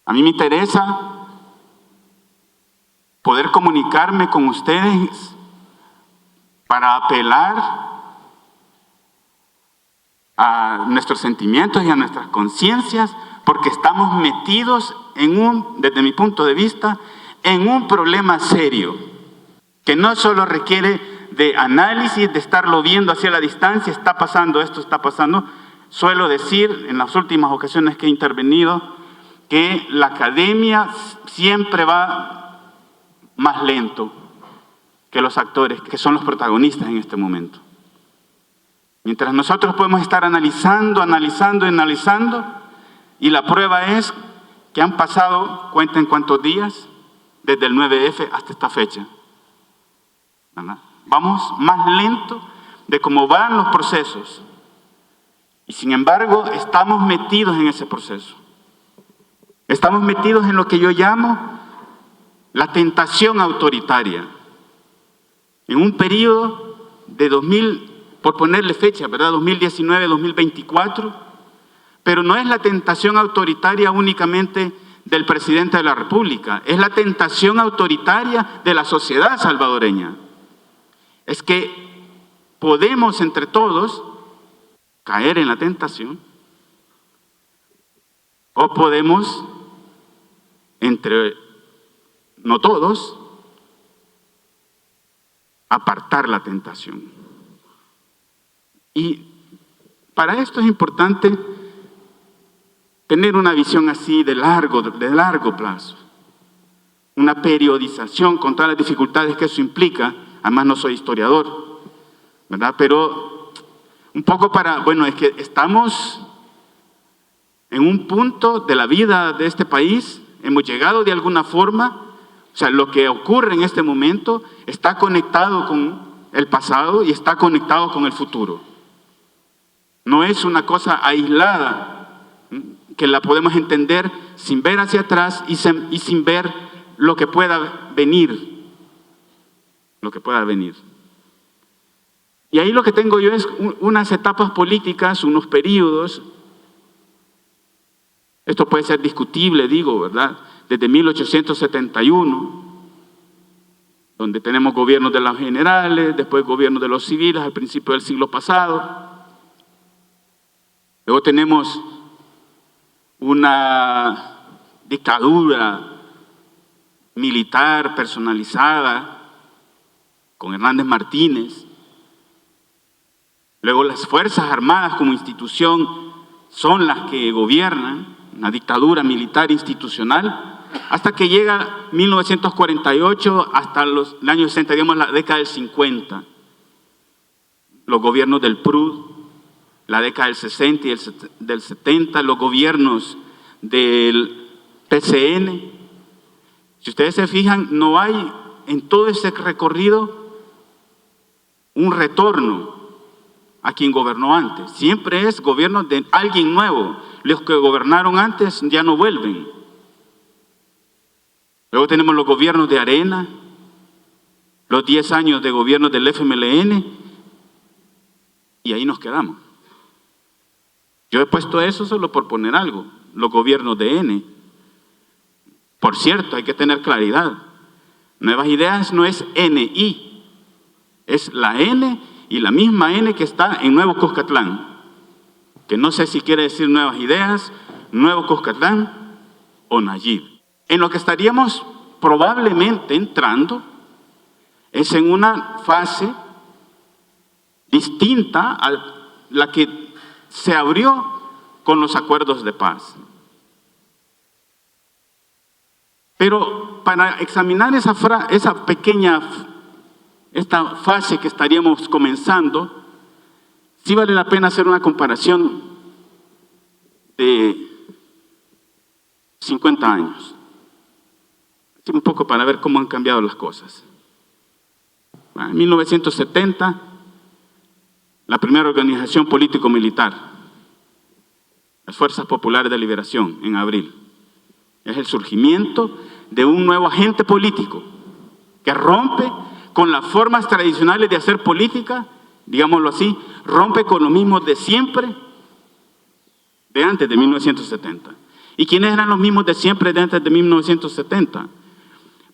A mí me interesa poder comunicarme con ustedes para apelar a nuestros sentimientos y a nuestras conciencias, porque estamos metidos desde mi punto de vista, en un problema serio, que no solo requiere de análisis, de estarlo viendo hacia la distancia, está pasando esto, está pasando. Suelo decir en las últimas ocasiones que he intervenido que la academia siempre va más lento que los actores, que son los protagonistas en este momento. Mientras nosotros podemos estar analizando, y la prueba es que han pasado, cuenten cuántos días, desde el 9F hasta esta fecha. ¿Verdad? Vamos más lento de cómo van los procesos. Y sin embargo, estamos metidos en ese proceso. Estamos metidos en lo que yo llamo la tentación autoritaria. En un periodo de 2000, por ponerle fecha, ¿verdad? 2019, 2024, pero no es la tentación autoritaria únicamente del presidente de la República, es la tentación autoritaria de la sociedad salvadoreña. Es que podemos entre todos caer en la tentación o podemos, entre no todos, apartar la tentación. Y para esto es importante tener una visión así de largo plazo, una periodización con todas las dificultades que eso implica. Además no soy historiador, ¿verdad? Pero un poco es que estamos en un punto de la vida de este país, hemos llegado de alguna forma, o sea, lo que ocurre en este momento está conectado con el pasado y está conectado con el futuro. No es una cosa aislada que la podemos entender sin ver hacia atrás y sin ver lo que pueda venir. Y ahí lo que tengo yo es unas etapas políticas, unos periodos. Esto puede ser discutible, digo, ¿verdad? Desde 1871, donde tenemos gobiernos de los generales, después gobiernos de los civiles al principio del siglo pasado. Luego tenemos una dictadura militar personalizada con Hernández Martínez. Luego las Fuerzas Armadas como institución son las que gobiernan, una dictadura militar institucional, hasta que llega 1948 hasta el año 60, digamos la década del 50. Los gobiernos del PRUD, la década del 60 y del 70, los gobiernos del PCN. Si ustedes se fijan, no hay en todo ese recorrido un retorno a quien gobernó antes. Siempre es gobierno de alguien nuevo. Los que gobernaron antes ya no vuelven. Luego tenemos los gobiernos de Arena, los 10 años de gobierno del FMLN, y ahí nos quedamos. Yo he puesto eso solo por poner algo, los gobiernos de N. Por cierto, hay que tener claridad. Nuevas Ideas no es NI, es la N y la misma N que está en Nuevo Cuscatlán, que no sé si quiere decir Nuevas Ideas, Nuevo Cuscatlán o Nayib. En lo que estaríamos probablemente entrando es en una fase distinta a la que se abrió con los acuerdos de paz. Pero para examinar esta fase que estaríamos comenzando, sí vale la pena hacer una comparación de 50 años. Así un poco para ver cómo han cambiado las cosas. En 1970, la primera organización político-militar, las Fuerzas Populares de Liberación, en abril. Es el surgimiento de un nuevo agente político que rompe con las formas tradicionales de hacer política, digámoslo así, rompe con lo mismo de siempre, de antes de 1970. ¿Y quiénes eran los mismos de siempre desde 1970?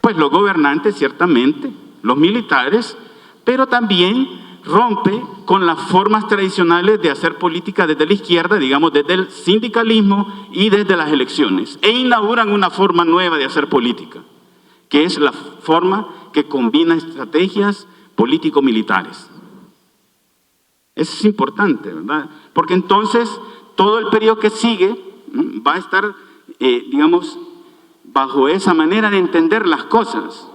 Pues los gobernantes, ciertamente, los militares, pero también rompe con las formas tradicionales de hacer política desde la izquierda, digamos, desde el sindicalismo y desde las elecciones, e inauguran una forma nueva de hacer política, que es la forma que combina estrategias político-militares. Eso es importante, ¿verdad? Porque entonces todo el periodo que sigue va a estar, digamos, bajo esa manera de entender las cosas.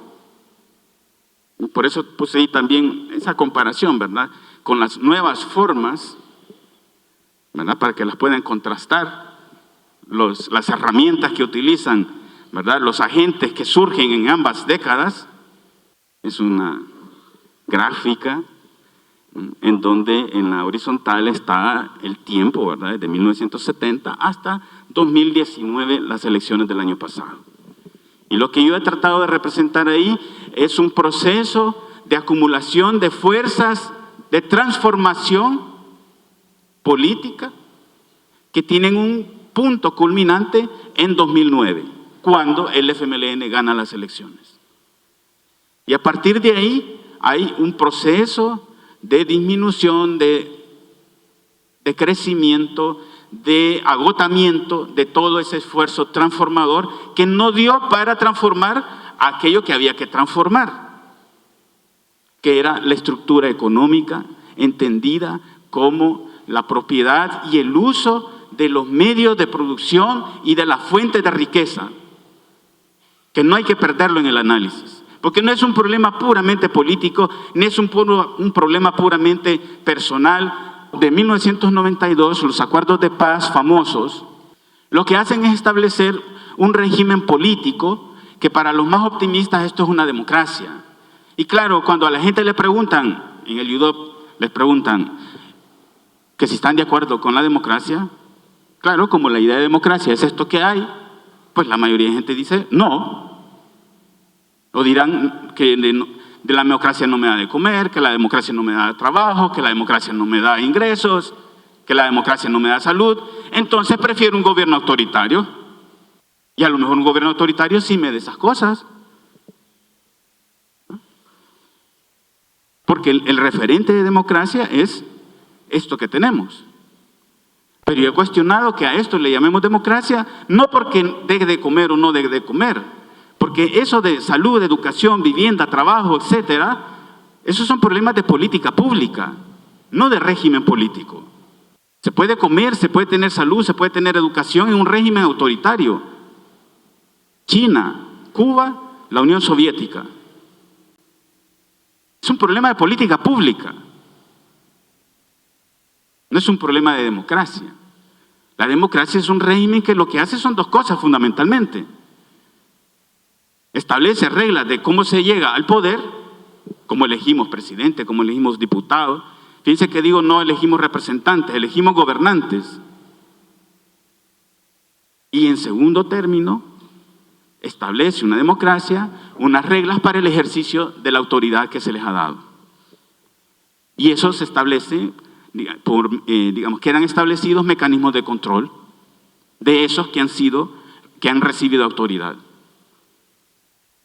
Por eso puse ahí también esa comparación, ¿verdad? Con las nuevas formas, ¿verdad? Para que las puedan contrastar, las herramientas que utilizan, ¿verdad? Los agentes que surgen en ambas décadas. Es una gráfica en donde en la horizontal está el tiempo, ¿verdad? Desde 1970 hasta 2019, las elecciones del año pasado. Y lo que yo he tratado de representar ahí es un proceso de acumulación de fuerzas de transformación política que tienen un punto culminante en 2009, cuando el FMLN gana las elecciones. Y a partir de ahí hay un proceso de disminución, de crecimiento, de agotamiento de todo ese esfuerzo transformador que no dio para transformar aquello que había que transformar, que era la estructura económica entendida como la propiedad y el uso de los medios de producción y de las fuentes de riqueza, que no hay que perderlo en el análisis, porque no es un problema puramente político, ni es un problema puramente personal. De 1992, los acuerdos de paz famosos, lo que hacen es establecer un régimen político que para los más optimistas esto es una democracia. Y claro, cuando a la gente le preguntan, en el UDOP les preguntan que si están de acuerdo con la democracia, claro, como la idea de democracia es esto que hay, pues la mayoría de gente dice no. O dirán que de la democracia no me da de comer, que la democracia no me da trabajo, que la democracia no me da ingresos, que la democracia no me da salud. Entonces prefiero un gobierno autoritario. Y a lo mejor un gobierno autoritario sí me da esas cosas. Porque el referente de democracia es esto que tenemos. Pero yo he cuestionado que a esto le llamemos democracia, no porque deje de comer o no deje de comer, porque eso de salud, educación, vivienda, trabajo, etcétera, esos son problemas de política pública, no de régimen político. Se puede comer, se puede tener salud, se puede tener educación en un régimen autoritario. China, Cuba, la Unión Soviética. Es un problema de política pública. No es un problema de democracia. La democracia es un régimen que lo que hace son dos cosas fundamentalmente. Establece reglas de cómo se llega al poder, cómo elegimos presidente, cómo elegimos diputados. Fíjense que digo no elegimos representantes, elegimos gobernantes. Y en segundo término, establece una democracia, unas reglas para el ejercicio de la autoridad que se les ha dado. Y eso se establece, digamos, quedan establecidos mecanismos de control de esos que han recibido autoridad.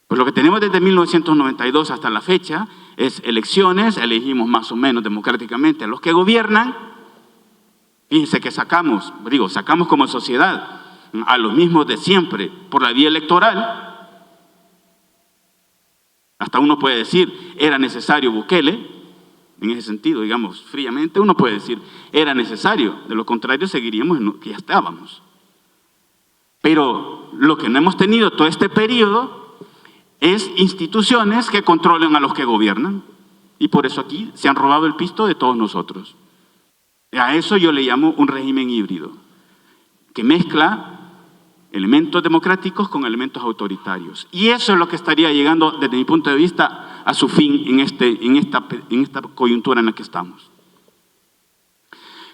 Pues lo que tenemos desde 1992 hasta la fecha es elecciones, elegimos más o menos democráticamente a los que gobiernan. Fíjense que sacamos como sociedad a los mismos de siempre por la vía electoral. Hasta uno puede decir, era necesario Bukele, en ese sentido, digamos, fríamente, uno puede decir, era necesario, de lo contrario seguiríamos en lo que ya estábamos. Pero lo que no hemos tenido todo este periodo es instituciones que controlen a los que gobiernan. Y por eso aquí se han robado el pisto de todos nosotros. A eso yo le llamo un régimen híbrido, que mezcla elementos democráticos con elementos autoritarios. Y eso es lo que estaría llegando, desde mi punto de vista, a su fin en esta coyuntura en la que estamos.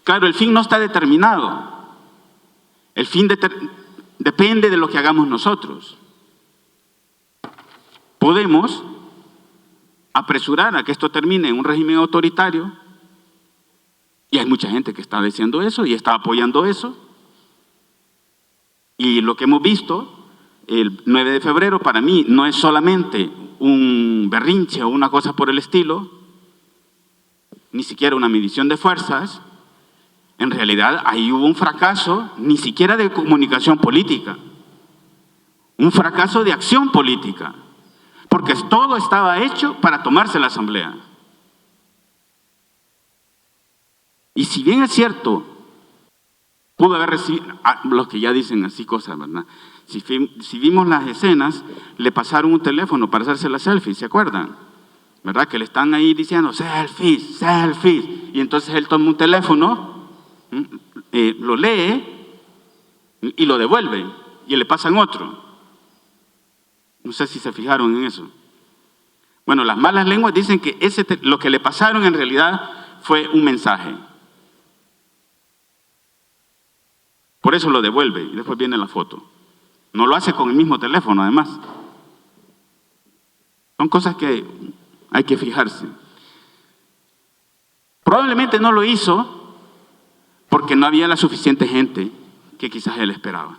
Claro, el fin no está determinado. El fin depende de lo que hagamos nosotros. Podemos apresurar a que esto termine en un régimen autoritario, y hay mucha gente que está diciendo eso y está apoyando eso, Y lo que hemos visto el 9 de febrero para mí no es solamente un berrinche o una cosa por el estilo, ni siquiera una medición de fuerzas. En realidad ahí hubo un fracaso ni siquiera de comunicación política, un fracaso de acción política, porque todo estaba hecho para tomarse la asamblea. Y si bien es cierto, pudo haber recibido, los que ya dicen así cosas, ¿verdad? Si vimos las escenas, le pasaron un teléfono para hacerse la selfie, ¿se acuerdan? ¿Verdad? Que le están ahí diciendo, selfies, selfies. Y entonces él toma un teléfono, lo lee y lo devuelve. Y le pasan otro. No sé si se fijaron en eso. Bueno, las malas lenguas dicen que lo que le pasaron en realidad fue un mensaje. Por eso lo devuelve y después viene la foto. No lo hace con el mismo teléfono, además. Son cosas que hay que fijarse. Probablemente no lo hizo porque no había la suficiente gente que quizás él esperaba.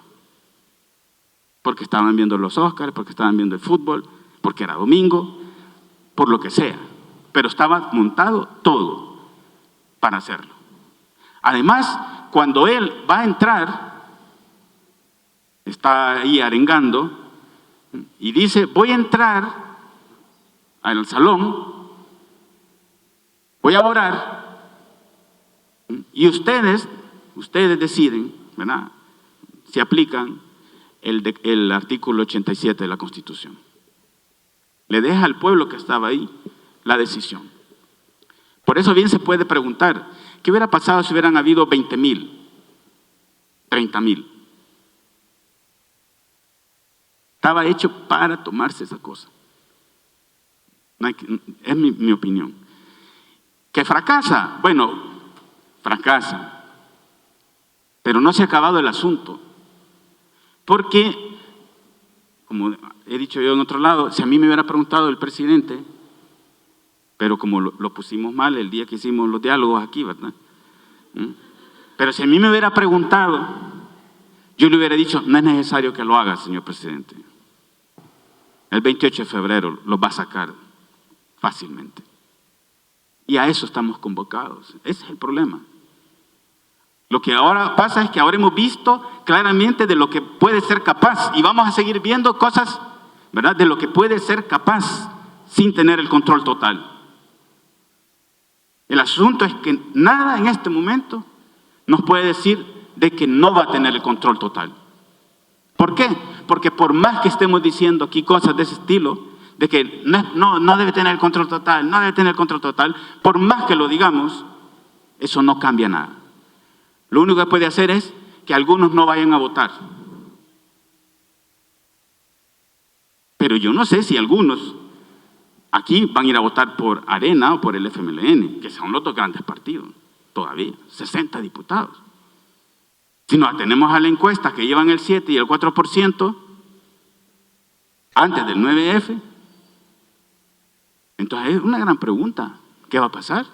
Porque estaban viendo los Óscar, porque estaban viendo el fútbol, porque era domingo, por lo que sea. Pero estaba montado todo para hacerlo. Además, cuando él va a entrar, está ahí arengando y dice, voy a entrar al salón, voy a orar y ustedes deciden, ¿verdad?, si aplican el artículo 87 de la Constitución. Le deja al pueblo que estaba ahí la decisión. Por eso bien se puede preguntar, ¿qué hubiera pasado si hubieran habido 20,000, 30,000? Estaba hecho para tomarse esa cosa. Es mi opinión. ¿Que fracasa? Bueno, fracasa. Pero no se ha acabado el asunto. Porque, como he dicho yo en otro lado, si a mí me hubiera preguntado el presidente, pero como lo pusimos mal el día que hicimos los diálogos aquí, ¿verdad? Pero si a mí me hubiera preguntado, yo le hubiera dicho, no es necesario que lo haga, señor presidente. El 28 de febrero lo va a sacar fácilmente. Y a eso estamos convocados. Ese es el problema. Lo que ahora pasa es que ahora hemos visto claramente de lo que puede ser capaz y vamos a seguir viendo cosas, ¿verdad?, de lo que puede ser capaz sin tener el control total. El asunto es que nada en este momento nos puede decir de que no va a tener el control total. ¿Por qué? Porque por más que estemos diciendo aquí cosas de ese estilo, de que no debe tener el control total, no debe tener el control total, por más que lo digamos, eso no cambia nada. Lo único que puede hacer es que algunos no vayan a votar. Pero yo no sé si algunos aquí van a ir a votar por Arena o por el FMLN, que son los dos grandes partidos, todavía, 60 diputados. Si nos atenemos a la encuesta que llevan el 7 y el 4% antes del 9F, entonces es una gran pregunta, ¿qué va a pasar?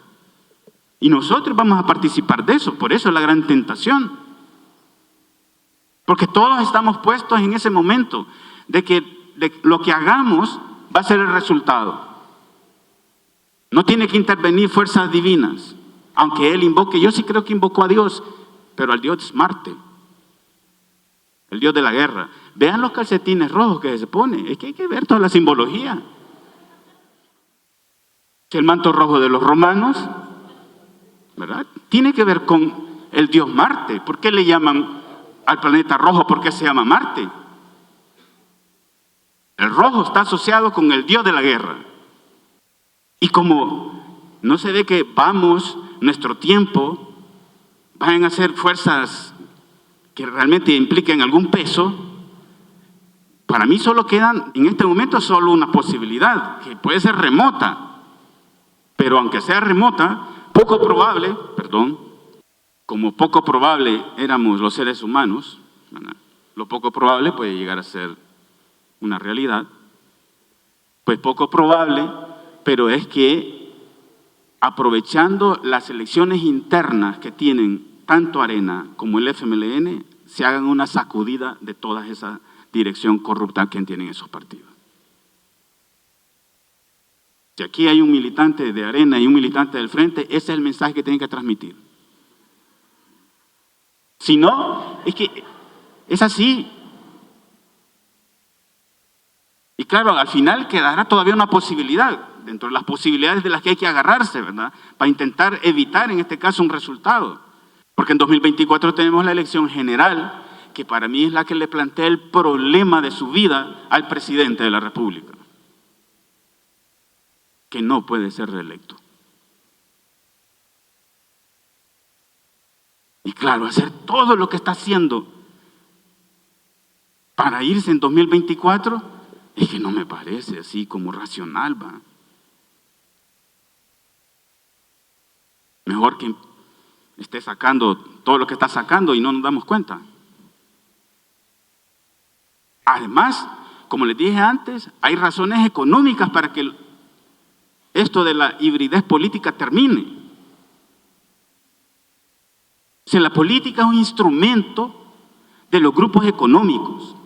Y nosotros vamos a participar de eso, por eso es la gran tentación. Porque todos estamos puestos en ese momento de que lo que hagamos va a ser el resultado. No tiene que intervenir fuerzas divinas, aunque él invoque, yo sí creo que invocó a Dios, pero al Dios Marte, el Dios de la guerra. Vean los calcetines rojos que se pone, es que hay que ver toda la simbología. Que el manto rojo de los romanos, ¿verdad?, tiene que ver con el Dios Marte. ¿Por qué le llaman al planeta rojo? ¿Por qué se llama Marte? El rojo está asociado con el Dios de la guerra. Y como no se ve que nuestro tiempo, vayan a ser fuerzas que realmente impliquen algún peso, para mí solo quedan, en este momento, solo una posibilidad, que puede ser remota. Pero aunque sea remota, poco probable, como poco probable éramos los seres humanos, ¿verdad?, lo poco probable puede llegar a ser una realidad, pues poco probable, pero es que aprovechando las elecciones internas que tienen tanto Arena como el FMLN, se hagan una sacudida de toda esa dirección corrupta que tienen esos partidos. Si aquí hay un militante de Arena y un militante del Frente, ese es el mensaje que tienen que transmitir. Si no, es que es así. Y claro, al final quedará todavía una posibilidad, dentro de las posibilidades de las que hay que agarrarse, ¿verdad? Para intentar evitar, en este caso, un resultado. Porque en 2024 tenemos la elección general, que para mí es la que le plantea el problema de su vida al presidente de la República, que no puede ser reelecto. Y claro, hacer todo lo que está haciendo para irse en 2024, es que no me parece así como racional, ¿va? Mejor que esté sacando todo lo que está sacando y no nos damos cuenta. Además, como les dije antes, hay razones económicas para que esto de la hibridez política termine. O sea, la política es un instrumento de los grupos económicos.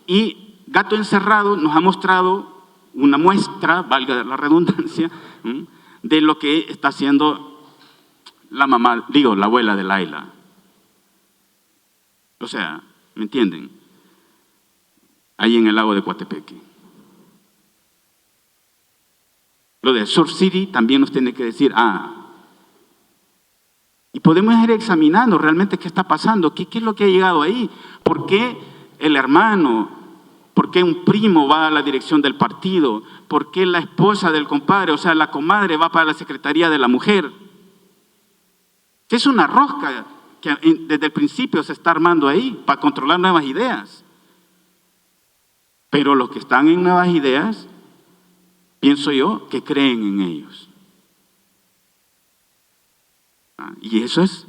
Y Gato Encerrado nos ha mostrado una muestra, valga la redundancia, de lo que está haciendo la mamá, la abuela de Laila. O sea, ¿me entienden? Ahí en el lago de Coatepeque. Lo de Surf City también nos tiene que decir, y podemos ir examinando realmente qué está pasando, qué es lo que ha llegado ahí, por qué el hermano, por qué un primo va a la dirección del partido, por qué la esposa del compadre, o sea, la comadre va para la Secretaría de la Mujer. Es una rosca que desde el principio se está armando ahí para controlar nuevas ideas. Pero los que están en nuevas ideas, pienso yo, que creen en ellos. Y eso es,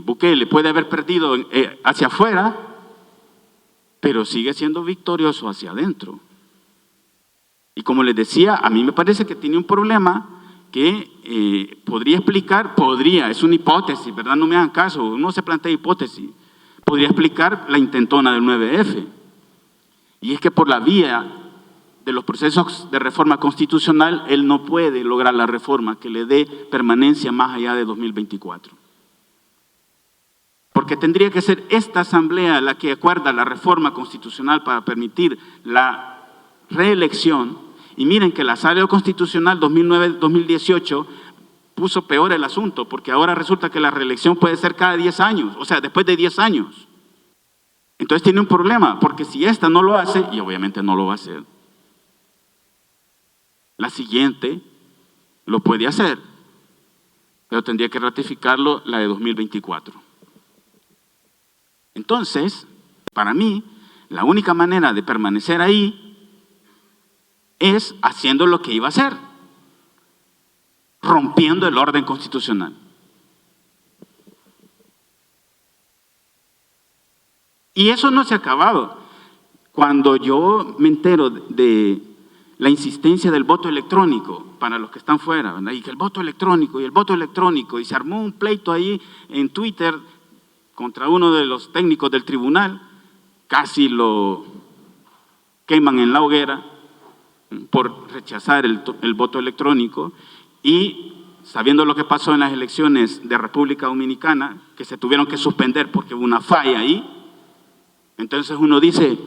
Bukele puede haber perdido hacia afuera, pero sigue siendo victorioso hacia adentro. Y como les decía, a mí me parece que tiene un problema que podría explicar, es una hipótesis, ¿verdad? No me hagan caso, no se plantea hipótesis. Podría explicar la intentona del 9F. Y es que por la vía de los procesos de reforma constitucional, él no puede lograr la reforma que le dé permanencia más allá de 2024. Porque tendría que ser esta asamblea la que acuerda la reforma constitucional para permitir la reelección. Y miren que la Sala Constitucional 2009-2018 puso peor el asunto, porque ahora resulta que la reelección puede ser cada 10 años, o sea, después de 10 años. Entonces tiene un problema, porque si esta no lo hace, y obviamente no lo va a hacer, la siguiente lo puede hacer, pero tendría que ratificarlo la de 2024. Entonces, para mí, la única manera de permanecer ahí es haciendo lo que iba a hacer, rompiendo el orden constitucional. Y eso no se ha acabado. Cuando yo me entero de la insistencia del voto electrónico, para los que están fuera, ¿verdad? Y que el voto electrónico, y se armó un pleito ahí en Twitter contra uno de los técnicos del tribunal, casi lo queman en la hoguera por rechazar el voto electrónico, y sabiendo lo que pasó en las elecciones de República Dominicana, que se tuvieron que suspender porque hubo una falla ahí, entonces uno dice,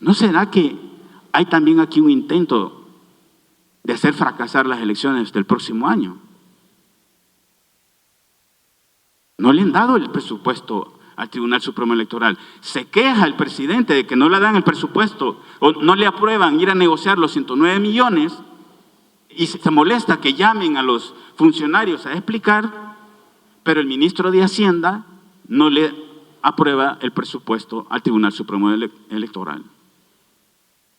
¿no será que hay también aquí un intento de hacer fracasar las elecciones del próximo año? No le han dado el presupuesto al Tribunal Supremo Electoral. Se queja el presidente de que no le dan el presupuesto o no le aprueban ir a negociar los 109 millones y se molesta que llamen a los funcionarios a explicar, pero el ministro de Hacienda no le aprueba el presupuesto al Tribunal Supremo Electoral.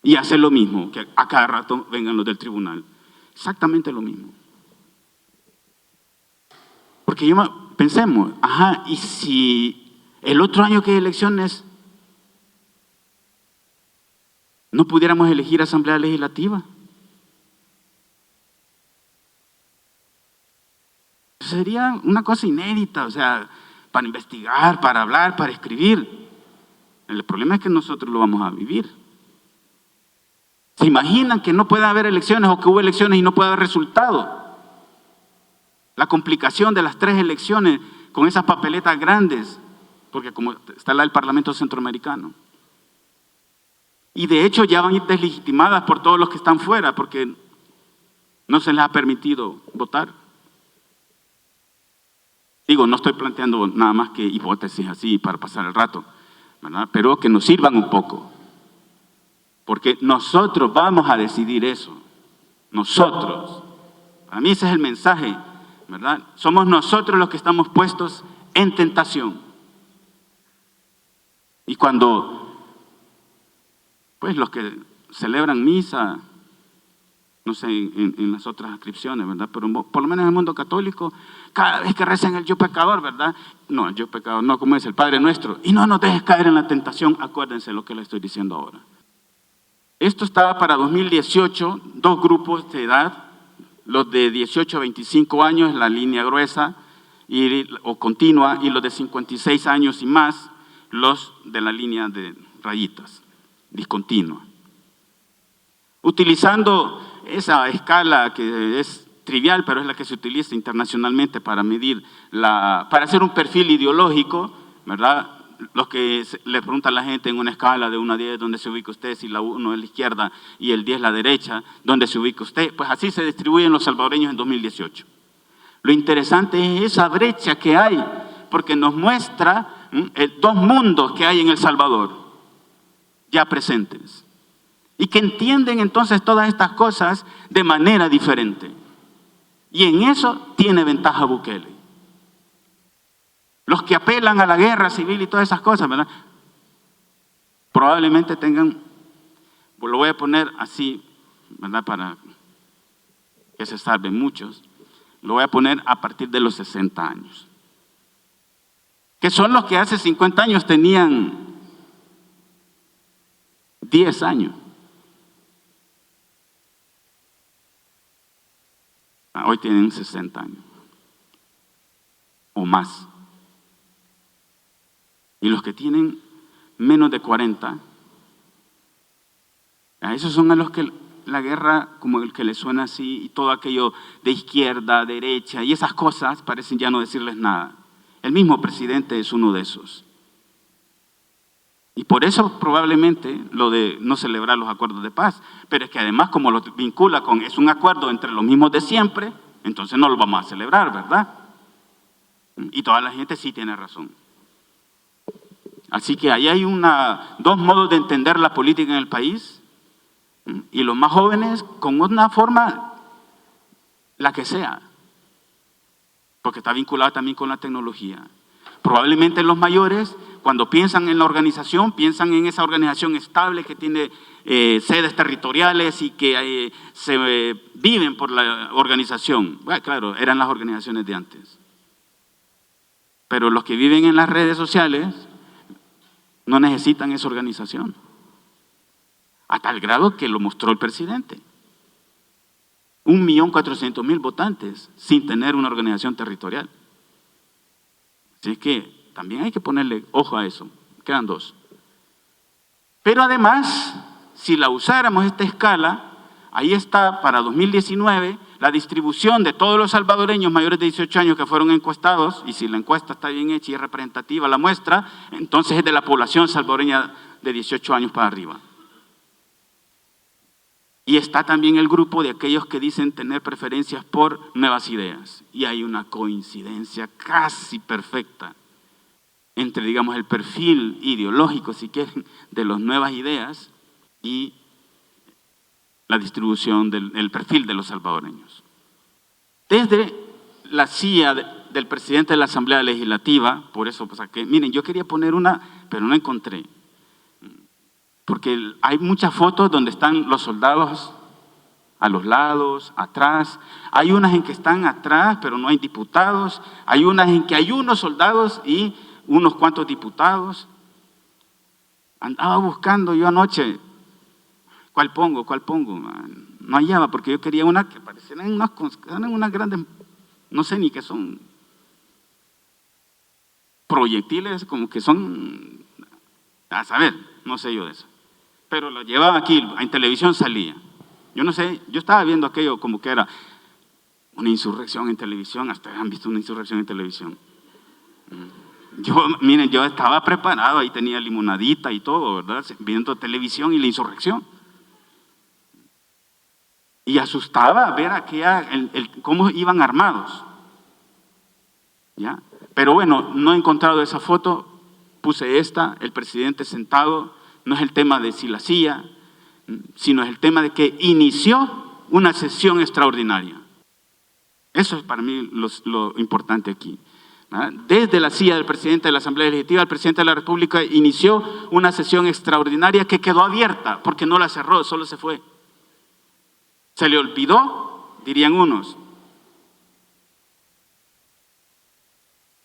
Y hace lo mismo, que a cada rato vengan los del tribunal. Exactamente lo mismo. Porque pensemos, ¿y si el otro año que hay elecciones no pudiéramos elegir asamblea legislativa? sería una cosa inédita, o sea, para investigar, para hablar, para escribir. El problema es que nosotros lo vamos a vivir. ¿Se imaginan que no puede haber elecciones o que hubo elecciones y no puede haber resultado? La complicación de las 3 elecciones con esas papeletas grandes, porque como está la del Parlamento Centroamericano. Y de hecho ya van a ir deslegitimadas por todos los que están fuera, porque no se les ha permitido votar. Digo, no estoy planteando nada más que hipótesis así para pasar el rato, ¿verdad? Pero que nos sirvan un poco. Porque nosotros vamos a decidir eso. Nosotros. Para mí ese es el mensaje, ¿verdad? Somos nosotros los que estamos puestos en tentación. Y cuando, pues los que celebran misa, no sé, en las otras inscripciones, ¿verdad? Pero por lo menos en el mundo católico, cada vez que rezan el yo pecador, ¿verdad? No, el yo pecador, no, como es el Padre Nuestro. Y no nos dejes caer en la tentación, acuérdense lo que les estoy diciendo ahora. Esto estaba para 2018, 2 grupos de edad, los de 18 a 25 años, la línea gruesa o continua, y los de 56 años y más, los de la línea de rayitas, discontinua. Utilizando esa escala que es trivial, pero es la que se utiliza internacionalmente para medir, para hacer un perfil ideológico, ¿verdad? Los que le preguntan a la gente en una escala de 1 a 10, ¿dónde se ubica usted? Si la 1 es la izquierda y el 10 es la derecha, ¿dónde se ubica usted? Pues así se distribuyen los salvadoreños en 2018. Lo interesante es esa brecha que hay, porque nos muestra 2 mundos que hay en El Salvador, ya presentes, y que entienden entonces todas estas cosas de manera diferente. Y en eso tiene ventaja Bukele. Los que apelan a la guerra civil y todas esas cosas, ¿verdad? Probablemente tengan, lo voy a poner así, ¿verdad? Para que se salven muchos, lo voy a poner a partir de los 60 años. Que son los que hace 50 años tenían 10 años. Hoy tienen 60 años o más. Y los que tienen menos de 40, a esos son a los que la guerra, como el que les suena así, y todo aquello de izquierda, derecha, y esas cosas parecen ya no decirles nada. El mismo presidente es uno de esos. Y por eso probablemente lo de no celebrar los acuerdos de paz, pero es que además como lo vincula con, es un acuerdo entre los mismos de siempre, entonces no lo vamos a celebrar, ¿verdad? Y toda la gente sí tiene razón. Así que ahí hay 2 modos de entender la política en el país, y los más jóvenes con una forma, la que sea, porque está vinculada también con la tecnología. Probablemente los mayores, cuando piensan en la organización, piensan en esa organización estable que tiene sedes territoriales y que se viven por la organización. Bueno, claro, eran las organizaciones de antes. Pero los que viven en las redes sociales no necesitan esa organización. A tal grado que lo mostró el presidente. 1.400.000 votantes sin tener una organización territorial. Así que también hay que ponerle ojo a eso. Quedan 2. Pero además, si la usáramos esta escala, ahí está para 2019 la distribución de todos los salvadoreños mayores de 18 años que fueron encuestados, y si la encuesta está bien hecha y es representativa la muestra, entonces es de la población salvadoreña de 18 años para arriba. Y está también el grupo de aquellos que dicen tener preferencias por nuevas ideas. Y hay una coincidencia casi perfecta entre, digamos, el perfil ideológico, si quieren, de las nuevas ideas y la distribución el perfil de los salvadoreños. Desde la silla del presidente de la Asamblea Legislativa, por eso saqué, miren, yo quería poner una, pero no encontré. Porque hay muchas fotos donde están los soldados a los lados, atrás. Hay unas en que están atrás, pero no hay diputados. Hay unas en que hay unos soldados y unos cuantos diputados. Andaba buscando yo anoche, ¿cuál pongo? No hallaba, porque yo quería una que pareciera unas grandes no sé ni qué son, proyectiles como que son, a saber, no sé yo de eso. Pero lo llevaba aquí, en televisión salía. Yo no sé, yo estaba viendo aquello como que era una insurrección en televisión, hasta han visto una insurrección en televisión. Miren, yo estaba preparado, ahí tenía limonadita y todo, ¿verdad? Viendo televisión y la insurrección. Y asustaba ver cómo iban armados. ¿Ya? Pero bueno, no he encontrado esa foto, puse esta, el presidente sentado, no es el tema de si la silla, sino es el tema de que inició una sesión extraordinaria. Eso es para mí lo importante aquí. Desde la silla del presidente de la Asamblea Legislativa, el presidente de la República inició una sesión extraordinaria que quedó abierta porque no la cerró, solo se fue. Se le olvidó, dirían unos.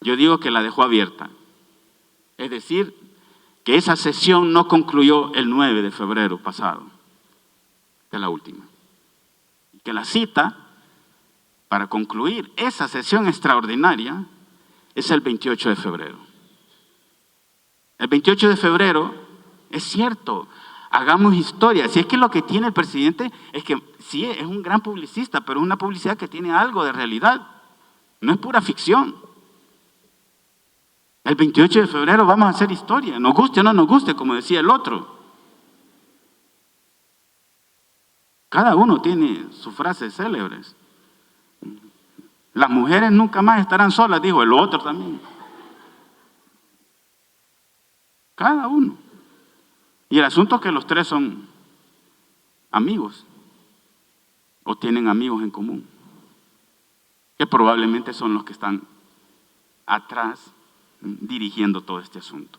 Yo digo que la dejó abierta. Es decir, que esa sesión no concluyó el 9 de febrero pasado, que es la última. Y que la cita para concluir esa sesión extraordinaria es el 28 de febrero. El 28 de febrero, es cierto, hagamos historia. Si es que lo que tiene el presidente es que sí, es un gran publicista, pero es una publicidad que tiene algo de realidad. No es pura ficción. El 28 de febrero vamos a hacer historia, nos guste o no nos guste, como decía el otro. Cada uno tiene sus frases célebres. Las mujeres nunca más estarán solas, dijo el otro también. Cada uno. Y el asunto es que los tres son amigos o tienen amigos en común, que probablemente son los que están atrás dirigiendo todo este asunto.